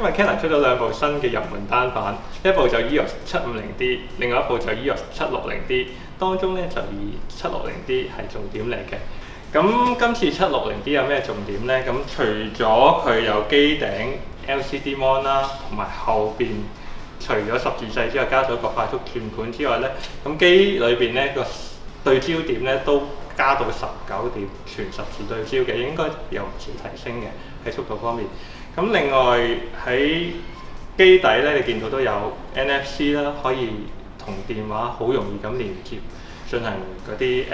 因為 Canon 出咗兩部新嘅入門單反，一部就 EOS 750D， 另外一部就 EOS 760D。當中咧就以 760D 係重點嚟嘅。咁今次 760D 有咩重點呢？咁除咗佢有機頂 LCD mon 啦，同埋後邊除咗十字掣之外，加咗個快速轉盤之外呢，咁機裏邊呢個對焦點呢都加到19點，全十字對焦嘅，應該有唔少提升嘅喺速度方面。咁另外喺機底呢，你見到都有 NFC 啦，可以同電話好容易咁連接，進行嗰啲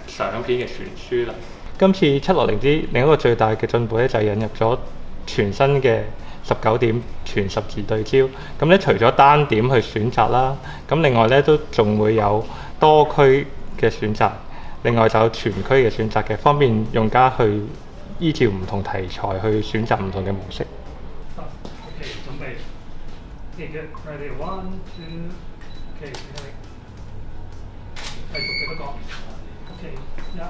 相片嘅傳輸啦。今次760D另一個最大嘅進步咧，就係引入咗全新嘅19點全十字對焦。咁咧除咗單點去選擇啦，咁另外咧都仲會有多區嘅選擇，另外就有全區嘅選擇嘅，方便用家去依照唔同題材去選擇唔同嘅模式。OK， 準備。Okay, good. Ready? 1, 2. Okay, 繼續幾多個 ？OK， 1、2。